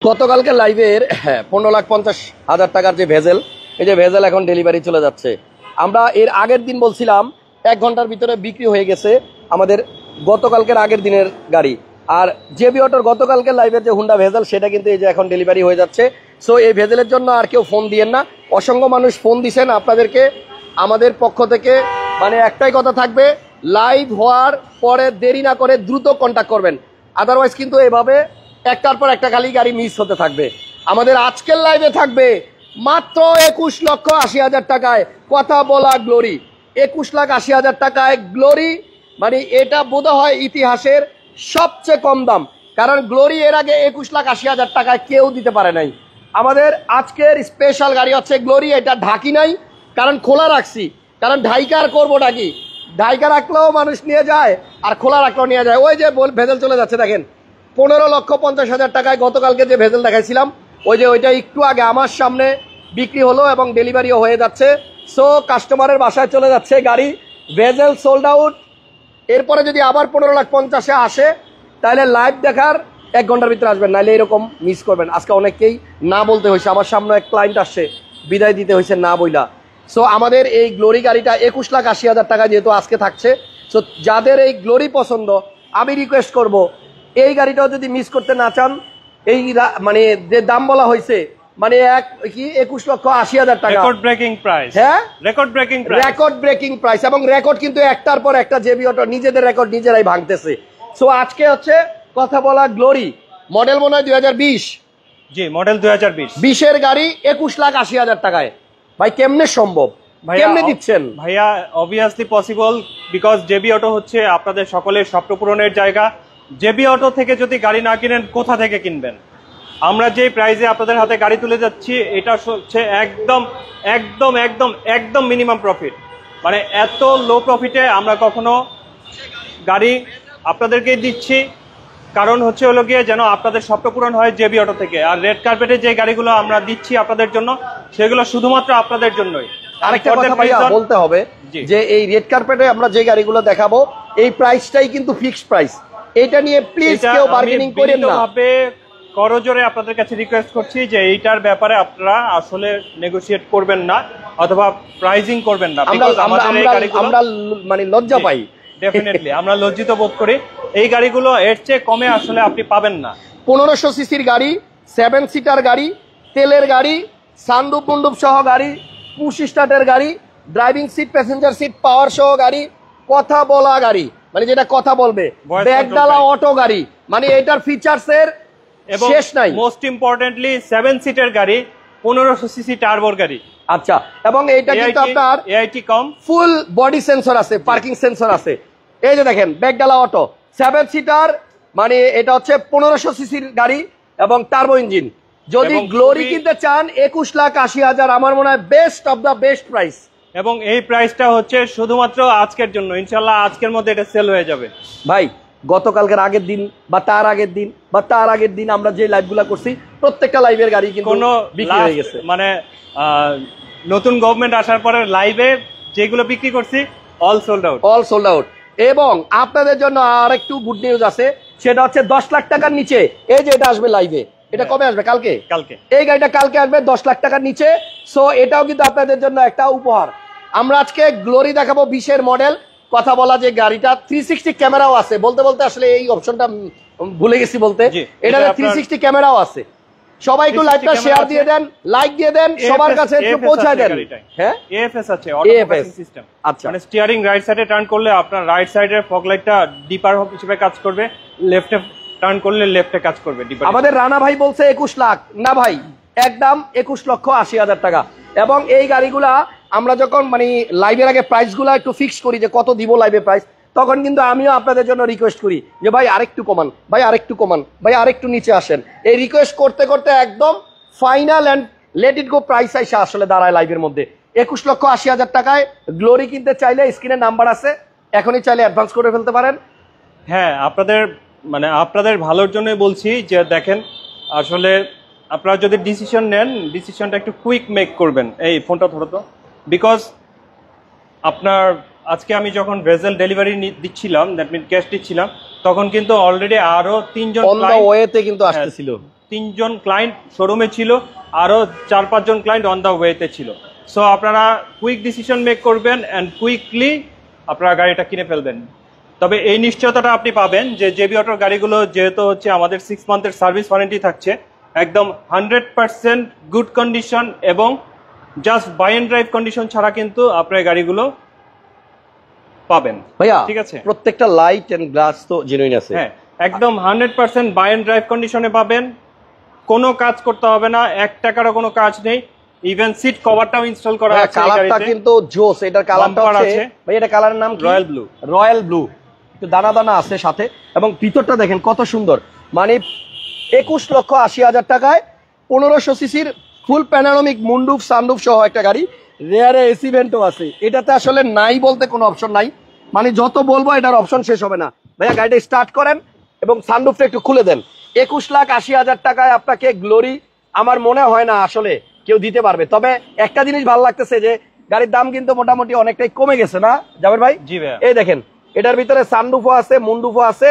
গতকালকে লাইভের 15,50,000 টাকার যে ভেজেল, এই যে ভেজেল এখন ডেলিভারি চলে যাচ্ছে। আমরা এর আগের দিন বলছিলাম 1 ঘন্টার ভিতরে বিক্রি হয়ে গেছে আমাদের গতকালকের আগের দিনের গাড়ি। আর জেবি অটোর গতকালকের লাইভের যে হুন্ডা ভেজেল সেটা কিন্তু এই যে এখন ডেলিভারি হয়ে যাচ্ছে। সো এই ভেজেলের জন্য আর কেউ ফোন দিয়েন না, অসংখ্য মানুষ ফোন দিছেন। আপনাদেরকে আমাদের পক্ষ থেকে মানে একটাই কথা থাকবে, লাইভ হওয়ার পরে দেরি না করে দ্রুত কন্ট্যাক্ট করবেন, আদারওয়াইজ কিন্তু এভাবে একটার পর একটা খালি গাড়ি মিস হতে থাকবে। আমাদের আজকের লাইভে থাকবে মাত্র 21,80,000 টাকায় কথা বলা গ্লোরি। 21,80,000 টাকায় গ্লোরি, মানে এটা বোধ হয় ইতিহাসের সবচেয়ে কম দাম, কারণ গ্লোরি এর আগে 21,80,000 টাকায় কেউ দিতে পারে নাই। আমাদের আজকের স্পেশাল গাড়ি হচ্ছে গ্লোরি। এটা ঢাকি নাই, কারণ খোলা রাখছি, কারণ ঢাইকার করবো ঢাকি, ঢাইকা রাখলেও মানুষ নিয়ে যায় আর খোলা রাখলেও নিয়ে যায়। ওই যে ভেজেল চলে যাচ্ছে দেখেন, 15,50,000 টাকায় গতকালকে যে ভেজেল দেখাইছিলাম, ওই যে ওইটা একটু আগে আমার সামনে বিক্রি হলো এবং ডেলিভারিও হয়ে যাচ্ছে। সো কাস্টমারের বাসায় চলে যাচ্ছে গাড়ি, ভেজেল সোল্ড আউট। এরপরে যদি আবার 15,50,000-এ আসে তাহলে লাইভ দেখার 1 ঘন্টার ভিতরে আসবেন, নাহলে এরকম মিস করবেন। আজকে অনেককেই না বলতে হয়েছে, আমার সামনে এক ক্লায়েন্ট আসছে, বিদায় দিতে হয়েছে না বইলা। সো আমাদের এই গ্লোরি গাড়িটা 21,80,000 টাকা যেহেতু আজকে থাকছে, সো যাদের এই গ্লোরি পছন্দ আমি রিকোয়েস্ট করব এই গাড়িটাও যদি মিস করতে না চান, এই মানে যে দাম বলা হয়েছে মানে 21,80,000 টাকা রেকর্ড ব্রেকিং প্রাইস। হ্যাঁ, রেকর্ড ব্রেকিং প্রাইস এবং রেকর্ড কিন্তু একটার পর একটা জেবি অটো নিজেদের রেকর্ড নিজেরাই ভাঙতেছে। সো আজকে হচ্ছে কথা বলা গ্লোরি, মডেল মনে হয় 2020। জি, মডেল 2020 এর গাড়ি 21,80,000 টাকায়। ভাই কেমনে সম্ভব, কেমনে দিচ্ছেন? ভাইয়া obviously possible, because JB auto হচ্ছে আপনাদের সকলের স্বপ্ন পূরণের জায়গা। জেবি অটো থেকে যদি গাড়ি না কিনেন কোথা থেকে কিনবেন? আমরা যে প্রাইসে আপনাদের হাতে গাড়ি তুলে যাচ্ছি এটা হচ্ছে একদম একদম একদম একদম মিনিমাম প্রফিট। মানে এত লো প্রফিটে আমরা কখনো গাড়ি আপনাদেরকে দিচ্ছি, কারণ হচ্ছে হলো গিয়ে যেন আপনাদের স্বপ্ন পূরণ হয় জেবি অটো থেকে। আর রেড কার্পেটে যে গাড়িগুলো আমরা দিচ্ছি আপনাদের জন্য, সেগুলো শুধুমাত্র আপনাদের জন্যই। আরেকটা কথা ভাইয়া বলতে হবে যে এই রেড কার্পেটে আমরা যে গাড়িগুলো দেখাবো এই প্রাইসটাই কিন্তু ফিক্সড প্রাইস। এটা নিয়ে প্লিজ কেউ বার্গেনিং করেন না। করজোরে আপনাদের কাছে রিকোয়েস্ট করছি যে এইটার ব্যাপারে আপনারা আসলে নেগোশিয়েট করবেন না অথবা প্রাইজিং করবেন না, আমরা মানে লজ্জা পাই। ডেফিনেটলি আমরা লজ্জিত বোধ করি। এই গাড়িগুলো এর চেয়ে কমে আসলে আপনি পাবেন না। 1500 সিসির গাড়ি, 7 সিটার গাড়ি, তেলের গাড়ি, সানরুফ মুন্ডুপ সহ গাড়ি, পুশ স্টার্টের গাড়ি, ড্রাইভিং সিট, প্যাসেঞ্জার সিট, পাওয়ার সহ গাড়ি, কথা বলা গাড়ি, মানে যেটা কথা বলবে, ব্যাগডালা অটো গাড়ি, মানে এটার ফিচার্স এর শেষ নাই। মোস্ট ইম্পর্টেন্টলি 7 সিটের গাড়ি, 1500 সিসি টার্বোর গাড়ি। আচ্ছা, এবং এইটা কিন্তু আপনার এআইটি কম, ফুল বডি সেন্সর আছে, পার্কিং সেন্সর আছে। এই যে দেখেন ব্যাগডালা অটো 7 সিটার, মানে এটা হচ্ছে 1500 সিসির গাড়ি এবং টার্বো ইঞ্জিন। যদি গ্লোরি কিনতে চান 21,80,000, আমার মনে হয় best of the best price. এবং এই প্রাইসটা হচ্ছে শুধুমাত্র আজকের জন্য, ইনশাল্লাহ আজকের মধ্যে এটা সেল হয়ে যাবে। ভাই গতকালকের আগের দিন বা তার আগের দিন বা তার আগের দিন আমরা যে লাইভগুলো করছি প্রত্যেকটা লাইভের গাড়ি কিন্তু বিক্রি হয়ে গেছে। মানে নতুন গভর্নমেন্ট আসার পরে লাইভে যেগুলো বিক্রি করছি অল সোল্ড আউট। এবং আপনাদের জন্য আর একটু গুড নিউজ আছে, সেটা হচ্ছে 10 লাখ টাকার নিচে এই যে এটা আসবে লাইভে। এটা কবে আসবে? কালকে। এই গাড়িটা কালকে আসবে 10 লাখ টাকার নিচে। সো এটাও কিন্তু আপনাদের জন্য একটা উপহার। আমরা আজকে গ্লোরি দেখাবো 20 মডেল। কথা বলা যে গাড়িটা 360 ক্যামেরাও আছে, বলতে বলতে আসলে এই অপশনটা ভুলে গেছি বলতে। এটা 360 ক্যামেরাও আছে। সবাই একটু লাইভটা শেয়ার দিয়ে দেন, লাইক দিয়ে দেন, সবার কাছে একটু পৌঁছায় দেন। হ্যাঁ, এএফএস আছে, অটো পার্কিং সিস্টেম। আচ্ছা, মানে স্টিয়ারিং রাইট সাইডে টার্ন করলে আপনার রাইট সাইডের ফগ লাইটটা ডিপার হিসেবে কাজ করবে, লেফটে টার্ন করলে লেফটে কাজ করবে ডিপার। আমাদের রানা ভাই বলছে 21 লাখ না ভাই, একদম 21,80,000 টাকা। এবং এই গাড়িগুলা আমরা যখন মানে লাইভের আগে প্রাইসগুলো একটু ফিক্স করি যে কত দিব লাইভে প্রাইস, তখন কিন্তু আমিও আপনাদের জন্য রিকোয়েস্ট করি যে ভাই আরেকটু কমান, ভাই আরেকটু কমান, ভাই আরেকটু নিচে আসেন। এই রিকোয়েস্ট করতে করতে একদম final and let it go price আইসা আসলে দাঁড়ায় লাইভের মধ্যে। 21,80,000 টাকায় গ্লোরি কিনতে চাইলে স্ক্রিনে নাম্বার আছে, এখনই চাইলে অ্যাডভান্স করে ফেলতে পারেন। হ্যাঁ, আপনাদের ভালোর জন্যই বলছি যে দেখেন, আসলে আপনারা যদি ডিসিশন নেন, ডিসিশনটা একটু কুইক মেক করবেন। এই ফোনটা ধরো তো, বিকজ আপনার আজকে আমি যখন ভেজেল ডেলিভারি দিচ্ছিলাম, দ্যাট মিন ক্যাশ দিচ্ছিলাম, তখন কিন্তু অলরেডি আরো 3 জন অন দ্য ওয়েতে কিন্তু আসতেছিল। 3 জন ক্লায়েন্ট শোরুমে ছিল, আরও 4-5 জন ক্লায়েন্ট অন দ্য ওয়েতে ছিল। সো আপনারা কুইক ডিসিশন মেক করবেন অ্যান্ড কুইকলি আপনারা গাড়িটা কিনে ফেলবেন। তবে এই নিশ্চয়তাটা আপনি পাবেন যে জেবি অটোর গাড়িগুলো যেহেতু হচ্ছে আমাদের 6 মান্থের সার্ভিস ওয়ারেন্টি থাকছে, একদম 100% গুড কন্ডিশন এবং just buy and drive condition ছাড়া কিন্তু আপনার গাড়িগুলো পাবেন ভাইয়া। ঠিক আছে, প্রত্যেকটা লাইট এন্ড গ্লাস তো জেনুইন আছে। হ্যাঁ, একদম 100% বাই অ্যান্ড ড্রাইভ কন্ডিশনে পাবেন। কোনো কাজ করতে হবে না, 1 টাকারও কোনো কাজ নেই। ইভেন সিট কভারটাও ইনস্টল করা আছে। কালারটা কিন্তু জোস, এটার কালারটা আছে ভাই, এটা কালারের নাম কি? Royal blue. রয়্যাল ব্লু, একটু দানা দানা আছে সাথে, এবং ভিতরটা দেখেন কত সুন্দর। মানে 21,80,000 টাকায় 1500 সিসির ফুল প্যানোরামিক মুন্ডুফ সানরুফ সহ একটা গাড়ি, রেয়ারে এসি ভেন্টও আছে। এটাতে আসলে নাই বলতে কোনো অপশন নাই, মানে যত বলবো এটার অপশন শেষ হবে না। ভাইয়া গাড়িটা স্টার্ট করেন এবং সানরুফটা একটু খুলে দেন। 21,80,000 টাকায় আপনাকে গ্লোরি আমার মনে হয় না আসলে কেউ দিতে পারবে। তবে একটা জিনিস ভালো লাগতেছে যে গাড়ির দাম কিন্তু মোটামুটি অনেকটাই কমে গেছে না জাবের ভাই? জি ভাইয়া। এই দেখেন এটার ভিতরে সানরুফও আছে, মুন্ডুফও আছে,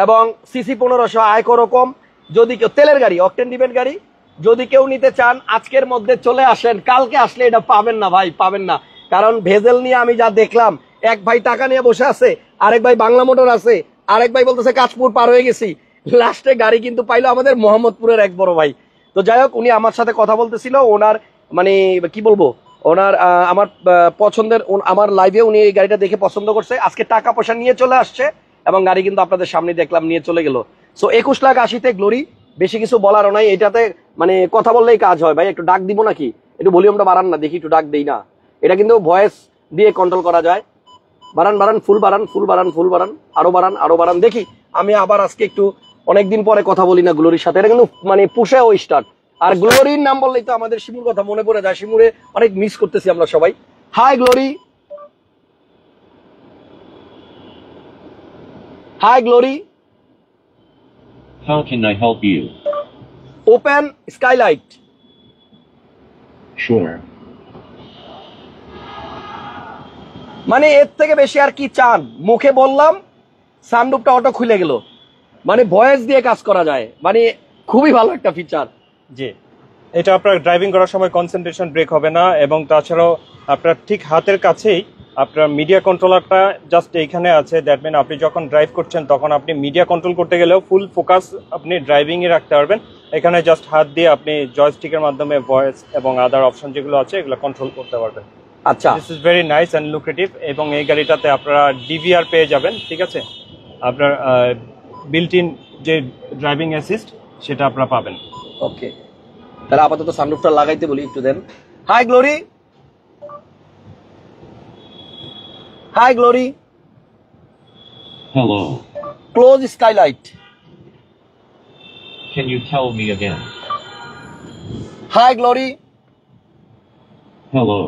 এবং সিসি 1500, আয়করও কম। যদি কেউ তেলের গাড়ি, অকটেন ডিপেন্ড গাড়ি, যদি কেউ নিতে চান আজকের মধ্যে চলে আসেন, কালকে আসলে এটা পাবেন না ভাই, পাবেন না। কারণ ভেজেল নিয়ে আমি যা দেখলাম, এক ভাই টাকা নিয়ে বসে আছে, আরেক ভাই বাংলা মোটর আছে, আরেক ভাই বলতেছে কাশপুর পার হয়ে গেছি, লাস্টে গাড়ি কিন্তু পাইলো আমাদের মোহাম্মদপুরের এক বড় ভাই। তো যাই হোক, উনি আমার সাথে কথা বলতেছিল, ওনার মানে কি বলবো, ওনার আমার পছন্দের, আমার লাইভে উনি এই গাড়িটা দেখে পছন্দ করছে, আজকে টাকা পয়সা নিয়ে চলে আসছে এবং গাড়ি কিন্তু আপনাদের সামনে দেখলাম নিয়ে চলে গেল। সো 21,80,000-তে গ্লোরি, বেশি কিছু বলারও নাই। এটাতে মানে কথা বললেই কাজ হয় ভাই। একটু ডাক দিব নাকি? একটু ভলিউমটা বাড়ান না দেখি, একটু ডাক দেই না। এটা কিন্তু ভয়েস দিয়ে কন্ট্রোল করা যায়। বাড়ান বাড়ান, ফুল বাড়ান, ফুল বাড়ান, ফুল বাড়ান, আরো বাড়ান, আরো বাড়ান। দেখি আমি আবার আজকে একটু অনেকদিন পরে কথা বলি না গ্লোরির সাথে, এটা কিন্তু মানে পুষে ও স্টার্ট। আর গ্লোরির নাম বললেই তো আমাদের শিমুর কথা মনে পড়ে যায়। শিমুরে অনেক মিস করতেছি আমরা সবাই। High Glory, hi glory. How can I help you? Open skylight. Sure. মানে এর থেকে বেশি আর কি চান? মুখে বললাম, সানরুফটা অটো খুলে গেল, মানে ভয়েস দিয়ে কাজ করা যায়, মানে খুবই ভালো একটা ফিচার। জি, এটা আপনার ড্রাইভিং করার সময় কনসেন্ট্রেশন ব্রেক হবে না, এবং তাছাড়াও আপনার ঠিক হাতের কাছেই আপনার মিডিয়া কন্ট্রোলারটা জাস্ট এইখানে আছে। দ্যাট মিন আপনি যখন ড্রাইভ করছেন তখন আপনি মিডিয়া কন্ট্রোল করতে গেলেও ফুল ফোকাস আপনি ড্রাইভিংয়ে রাখতে পারবেন। এখানে জাস্ট হাত দিয়ে আপনি জয়স্টিকের মাধ্যমে ভয়েস এবং আদার অপশন যেগুলো আছে এগুলো কন্ট্রোল করতে পারবেন। আচ্ছা, this is very nice and lucrative. এবং এই গাড়িটাতে আপনারা ডিভিআর পেয়ে যাবেন, ঠিক আছে, আপনার বিল্ট ইন যে ড্রাইভিং অ্যাসিস্ট সেটা আপনারা পাবেন। ওকে, তাহলে আপাতত সানরুফটা লাগাইতে বলি, একটু দেন। Hi Glory, hi Glory. Hello. Close skylight. Can you tell me again? Hi Glory, Hello.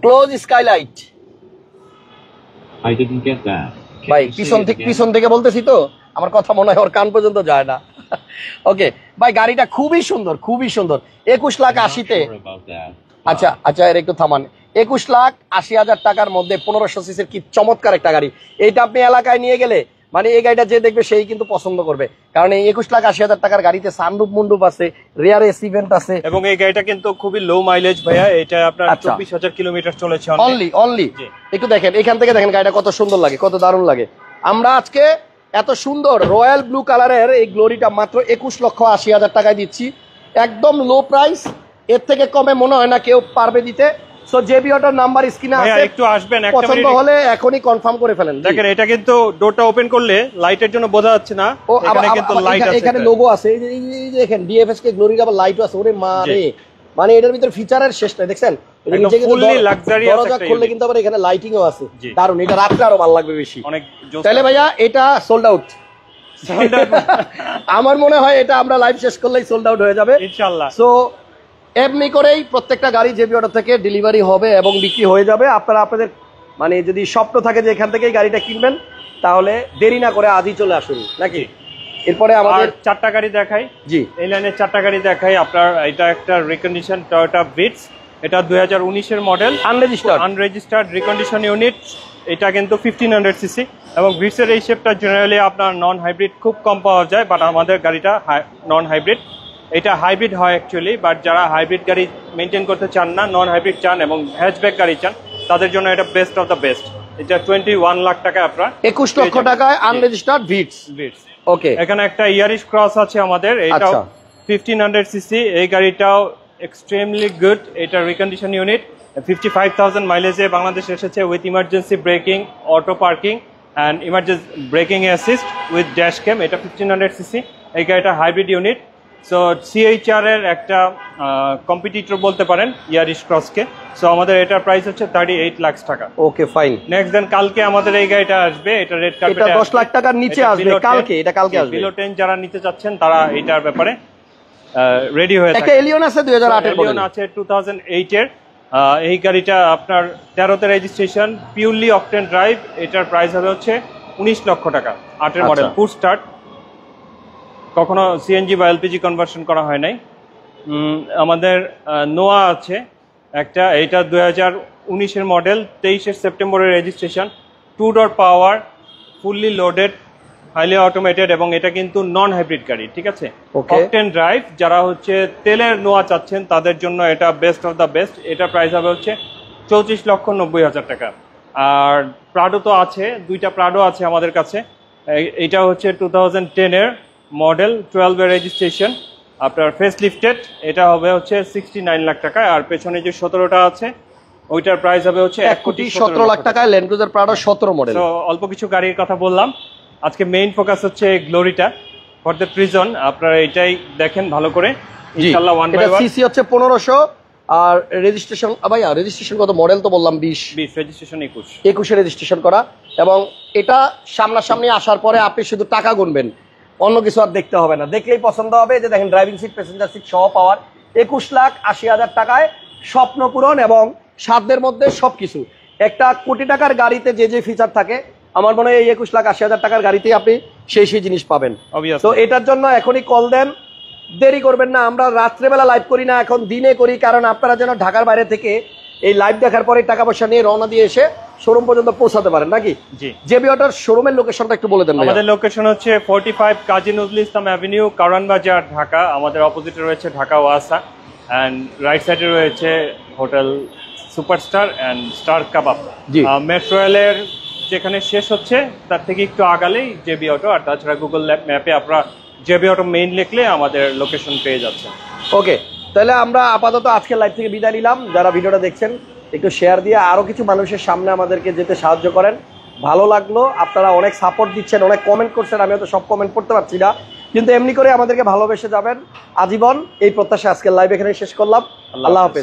Close skylight. I didn't get that. Can ভাই you say পিছন it থেকে again? পিছন থেকে বলতেছি তো, আমার কথা মনে হয় ওর কান পর্যন্ত যায় না। ওকে ভাই, গাড়িটা খুবই সুন্দর, খুবই সুন্দর। I'm not 21,80,000-তে, sure about that. আচ্ছা আচ্ছা, এর একটু থামান। 21,80,000 টাকার মধ্যে 1500 সিসির কি চমৎকার একটা গাড়ি। এইটা আপনি এলাকায় নিয়ে গেলে মানে এই গাড়িটা যে দেখবে সেই কিন্তু পছন্দ করবে, কারণ এই 21,80,000 টাকার গাড়িতে সানরুফ মুন্ডুপ আছে, রিয়ার এসি ভেন্ট আছে, এবং এই গাড়িটা কিন্তু খুবই লো মাইলেজ ভাইয়া। এটা আপনার আচ্ছা। 24,000 কিলোমিটার চলেছে অনলি। একটু দেখেন এখান থেকে, দেখেন গাড়িটা কত সুন্দর লাগে, কত দারুণ লাগে। আমরা আজকে এত সুন্দর রয়্যাল ব্লু কালারের এই গ্লোরিটা মাত্র 21,80,000 টাকায় দিচ্ছি, একদম লো প্রাইস। এর থেকে কমে মনে হয় না কেউ পারবে দিতে। সো জেবি অটোর নাম্বার স্ক্রিনে আছে, একটু আসবেন, একটা পছন্দ হলে এখনই কনফার্ম করে ফেলেন। দেখেন এটা কিন্তু ডোরটা ওপেন করলে লাইটের জন্য বোঝা যাচ্ছে না, ও এখানে কিন্তু লাইট আছে, এখানে লোগো আছে, এই যে দেখেন ডিএফএস কে গ্লোরির আবার লাইটও আছে। ওরে মা রে, মানে এটার ভিতরে ফিচারের শেষ নাই, দেখছেন? এটা নিচে কিন্তু দরজা খুললে কিন্তু আবার এখানে লাইটিংও আছে, দারুন। এটা রাত্রে আরো ভালো লাগবে বেশি। অনেক জোস। তাহলে ভাইয়া এটা সোল্ড আউট। আমার মনে হয় এটা আমরা লাইভ শেষ করলেই সোল্ড আউট হয়ে যাবে ইনশাআল্লাহ। সো এমনি করেই প্রত্যেকটা গাড়ি জেবি অটো থেকে ডেলিভারি হবে এবং বিক্রি হয়ে যাবে। আপনারা আপনাদের মানে যদি স্বপ্ন থাকে যে এখান থেকেই গাড়িটা কিনবেন, তাহলে দেরি না করে আজই চলে আসুন নাকি। এরপরে আমাদের 4টা গাড়ি দেখাই। জি, এই লাইনে 4টা গাড়ি দেখাই। আপনার এটা একটা রিকন্ডিশন টয়োটা ভিটস, এটা 2019-এর মডেল, আনরেজিস্টার্ড রিকন্ডিশন ইউনিট। এটা কিন্তু 1500 সিসি, এবং ভিটসের এই শেপটা জেনারেলি আপনার নন হাইব্রিড খুব কম পাওয়া যায়, বাট আমাদের গাড়িটা নন হাইব্রিড। এটা হাইব্রিড হয় অ্যাকচুয়ালি, বাট যারা হাইব্রিড গাড়ি মেনটেন করতে চান না, নন হাইব্রিড চান এবং হ্যাচব্যাক গাড়ি চান, তাদের জন্য এটা বেস্ট অফ দ্য বেস্ট। এটা 21 লাখ টাকা আপনারা 21 লক্ষ টাকায় আনরেজিস্টার্ড ভিটস। ওকে, এখানে একটা ইয়ারিশ ক্রস আছে আমাদের, এটাও 1500 সিসি। এই গাড়িটাও এক্সট্রিমলি গুড। এটা রিকন্ডিশন ইউনিট, 55,000 মাইলেজে বাংলাদেশে এসেছে with emergency braking, auto parking and emergency braking assist with dash cam. এটা 1500 সিসি। এই গাড়িটা হাইব্রিড ইউনিট। সো সিএইচআর এর একটা কম্পিটিটর বলতে পারেন ইয়ারিশ ক্রসকে। সো আমাদের এটার প্রাইস হচ্ছে 38 লাখ টাকা। Okay fine. নেক্সট দেন কালকে আমাদের এই গাড়িটা আসবে, এটা রেড কার্পেটে, এটা 10 লাখ টাকার নিচে আসবে কালকে। এটা কালকে আসবে। বিলো 10 যারা নিতে চাচ্ছেন তারা এটার ব্যাপারে রেডি হয়ে থাকে। একটা এলিয়ন আছে 2008 এর মডেল, এলিয়ন আছে 2008 এর। এই গাড়িটা আপনার 13তে রেজিস্ট্রেশন, পিওরলি অকটেন ড্রাইভ। এটার প্রাইস হবে হচ্ছে 19 লক্ষ টাকা। 8 এর মডেল, ফুল স্টার্ট, কখনো সিএনজি বা এলপিজি কনভার্সন করা হয় নাই। আমাদের নোয়া আছে একটা, এইটা 2019 এর মডেল, 23 সেপ্টেম্বরের রেজিস্ট্রেশন, 2 ডোর পাওয়ার, ফুললি লোডেড, হাইলি অটোমেটেড এবং এটা কিন্তু নন হাইব্রিড গাড়ি, ঠিক আছে? Octane drive. যারা হচ্ছে তেলের নোয়া চাচ্ছেন তাদের জন্য এটা বেস্ট অফ দ্য বেস্ট। এটা প্রাইস হবে হচ্ছে 34,90,000 টাকা। আর প্রাডো তো আছে, দুইটা প্রাডো আছে আমাদের কাছে। এটা হচ্ছে 2010 এর মডেল, 12 এর রেজিস্ট্রেশন, আপনার ফেস লিফটেড। এটা হবে হচ্ছে 69 লাখ টাকা। আর পেছনে যে 17টা আছে ওইটার প্রাইস হবে হচ্ছে 1,17 লাখ টাকায় ল্যান্ড ক্রুজার প্রাডো 17 মডেল। তো অল্প কিছু গাড়ির কথা বললাম। আজকে মেইন ফোকাস হচ্ছে গ্লোরিটা। ফর দ্যাট রিজন আপনারা এটাই দেখেন ভালো করে ইনশাআল্লাহ। One by one. সিসি হচ্ছে 1500 আর রেজিস্ট্রেশন ভাইয়া রেজিস্ট্রেশন কত? মডেল তো বললাম 20 রেজিস্ট্রেশন 21 এ রেজিস্ট্রেশন করা। এবং এটা সামনাসামনি আসার পরে আপনি শুধু টাকা গুনবেন, অন্য কিছু আর দেখতে হবে না। দেখলেই পছন্দ হবে। যে দেখেন ড্রাইভিং সিট, প্যাসেঞ্জার সিট সহ পাওয়ার 21,80,000 টাকায় স্বপ্ন পূরণ এবং সাধ্যের মধ্যে সবকিছু। একটা কোটি টাকার গাড়িতে যে যে ফিচার থাকে আমার মনে হয় এই 21,80,000 টাকার গাড়িতে আপনি সেই জিনিস পাবেন। তো এটার জন্য এখনই কল দেন, দেরি করবেন না। আমরা রাত্রেবেলা লাইভ করি না, এখন দিনে করি, কারণ আপনারা যেন ঢাকার বাইরে থেকে এই লাইভ দেখার পরে টাকা পয়সা নিয়ে রওনা দিয়ে এসে শোরুম পর্যন্ত পৌঁছাতে পারেন নাকি? জি। জেবি অটোর শোরুমের লোকেশনটা একটু বলে দেন। আমাদের লোকেশন হচ্ছে 45 কাজী নজরুল ইসলাম অ্যাভিনিউ, কারওয়ান বাজার, ঢাকা। আমাদের অপোজিটে রয়েছে ঢাকা ওয়াসা অ্যান্ড রাইট সাইডে রয়েছে hotel superstar and star kebab. Metro রেলের যেখানে শেষ হচ্ছে তার থেকে একটু আগালেই জেবি অটো। আর তাছাড়া গুগল ম্যাপে আপনারা জেবি অটো মেইন লিখলে আমাদের লোকেশন পেয়ে যাচ্ছে। ওকে, তাহলে আমরা আপাতত আজকে লাইভ থেকে বিদায় নিলাম। যারা ভিডিওটা দেখছেন একটু শেয়ার দিয়ে আরো কিছু মানুষের সামনে আমাদেরকে যেতে সাহায্য করেন। ভালো লাগলো, আপনারা অনেক সাপোর্ট দিচ্ছেন, অনেক কমেন্ট করছেন। আমি হয়তো সব কমেন্ট করতে পারছি না, কিন্তু এমনি করে আমাদেরকে ভালোবেসে যাবেন আজীবন, এই প্রত্যাশা আজকের লাইভ এখানে শেষ করলাম। আল্লাহ হাফেজ।